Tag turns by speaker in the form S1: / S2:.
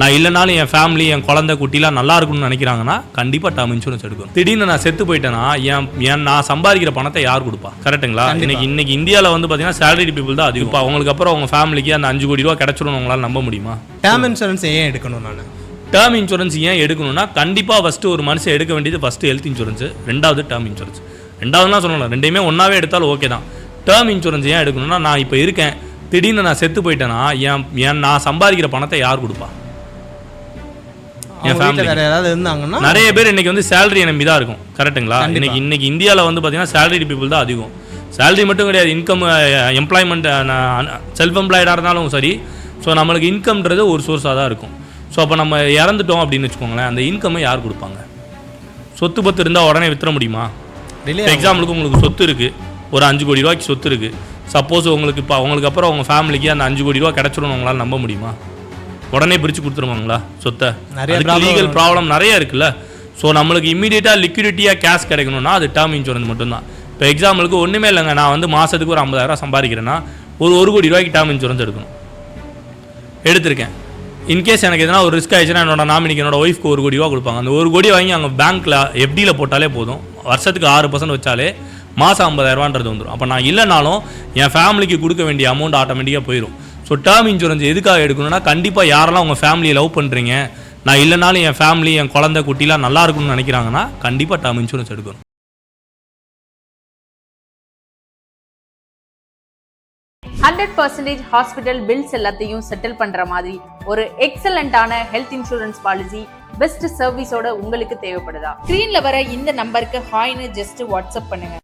S1: நான் இல்லைனாலும் என் ஃபேமிலி என் குழந்தை குட்டிலாம் நல்லா இருக்கும்னு நினைக்கிறாங்கன்னா கண்டிப்பாக டேர்ம் இன்சூரன்ஸ் எடுக்கணும். திடீர்னு நான் செத்து போயிட்டேன்னா ஏன் நான் சம்பாதிக்கிற பணத்தை யார் கொடுப்பா? கரெக்டுங்களா? இன்னைக்கு இந்தியாவில் வந்து பார்த்தீங்கன்னா சேலரி பீப்புள் தான் அதிகம். இப்போ அவங்களுக்கு அப்புறம் அவங்க ஃபேமிலிக்கு அந்த 5 கோடி ரூபா கிடைச்சிடும் உங்களால் நம்ப முடியுமா?
S2: டேர்ம் இன்சூரன்ஸ் ஏன் எடுக்கணும்? நான்
S1: டேர்ம் இன்சூரன்ஸ் ஏன் எடுக்கணும்னா கண்டிப்பாக ஃபஸ்ட்டு ஒரு மனுஷன் எடுக்க வேண்டியது ஃபஸ்ட்டு ஹெல்த் இன்சூரன்ஸ், ரெண்டாவது டேர்ம் இன்சூரன்ஸ். ரெண்டாவதுலாம் சொல்லலாம், ரெண்டையுமே ஒன்றாவே எடுத்தாலும் ஓகே தான். டேர்ம் இன்சூரன்ஸ் ஏன் எடுக்கணும்னா நான் இப்போ இருக்கேன், திடீர்னு நான் செத்து போயிட்டேன்னா ஏன் நான் சம்பாதிக்கிற பணத்தை யார் கொடுப்பா? என் ஃபேமிலி
S2: வேற யாராவது இருந்தாங்கன்னா
S1: நிறைய பேர் இன்னைக்கு வந்து சேலரியை நம்பி தான் இருக்கும். கரெக்டுங்களா? இன்னைக்கு இந்தியாவில் வந்து பார்த்தீங்கன்னா சேலரி பீப்புள் தான் அதிகம். சேலரி மட்டும் கிடையாது, இன்கம் எம்ப்ளாய்மெண்ட் செல்ஃப் எம்ப்ளாய்டாக இருந்தாலும் சரி. ஸோ நம்மளுக்கு இன்கம்ன்றது ஒரு சோர்ஸாக தான் இருக்கும். ஸோ அப்போ நம்ம இறந்துட்டோம் அப்படின்னு வச்சுக்கோங்களேன், அந்த இன்கம்மை யார் கொடுப்பாங்க? சொத்து பத்து இருந்தால் உடனே வித்துற முடியுமா? எக்ஸாம்பிளுக்கு உங்களுக்கு சொத்து இருக்குது, ஒரு 5 கோடி ரூபாய்க்கு சொத்து இருக்குது. சப்போஸ் உங்களுக்கு இப்போ அவங்களுக்கு அப்புறம் அவங்க ஃபேமிலிக்கு அந்த 5 கோடி ரூபா கிடச்சிடும் உங்களால் நம்ப முடியுமா? உடனே பிரித்து கொடுத்துருவாங்களா சொத்தை? லீகல் ப்ராப்ளம் நிறைய இருக்குல்ல. ஸோ நம்மளுக்கு இம்மீடியட்டாக லிக்விடிட்டியாக கேஷ் கிடைக்கணும்னா அது டேர்ம் இன்சூரன்ஸ் மட்டும்தான். இப்போ எக்ஸாம்பிளுக்கு ஒன்றுமே இல்லைங்க, நான் வந்து மாதத்துக்கு ஒரு 50,000 சம்பாதிக்கிறேன்னா ஒரு 1 கோடி ரூபாய்க்கு டேர்ம் இன்சூரன்ஸ் எடுக்கணும். எடுத்திருக்கேன். இன்கேஸ் எனக்கு எதனா ஒரு ரிஸ்க் ஆயிடுச்சுன்னா என்னோட நாமினிக்கு என்னோட ஒய்ஃப்க்கு 1 கோடி ரூபா கொடுப்பாங்க. அந்த 1 கோடி வாங்கி அங்கே பேங்க்கில் எஃப்டியில் போட்டாலே போதும், வருஷத்துக்கு 6% வச்சாலே மாதம் 50,000 வந்துடும். அப்போ நான் இல்லைனாலும் என் ஃபேமிலிக்கு கொடுக்க வேண்டிய அமௌண்ட் ஆட்டோமேட்டிக்காக போயிடும். ஸோ டேர்ம் இன்சூரன்ஸ் எதுக்காக எடுக்கணும்னா கண்டிப்பாக யாரெல்லாம் உங்கள் ஃபேமிலியை லவ் பண்ணுறீங்க, நான் இல்லைனாலும் என் ஃபேமிலி என் குழந்தை குட்டிலாம் நல்லா இருக்கும்னு நினைக்கிறாங்கன்னா கண்டிப்பாக டேர்ம் இன்சூரன்ஸ் எடுக்கணும்.
S3: 100% ஹாஸ்பிட்டல் பில்ஸ் எல்லாத்தையும் செட்டில் பண்ற மாதிரி ஒரு எக்ஸலண்டான ஹெல்த் இன்சூரன்ஸ் பாலிசி பெஸ்ட் சர்வீஸோட உங்களுக்கு தேவைப்படுதா? ஸ்கிரீன்ல வர இந்த நம்பருக்கு ஹாய்னு ஜஸ்ட் வாட்ஸ்அப் பண்ணுங்க.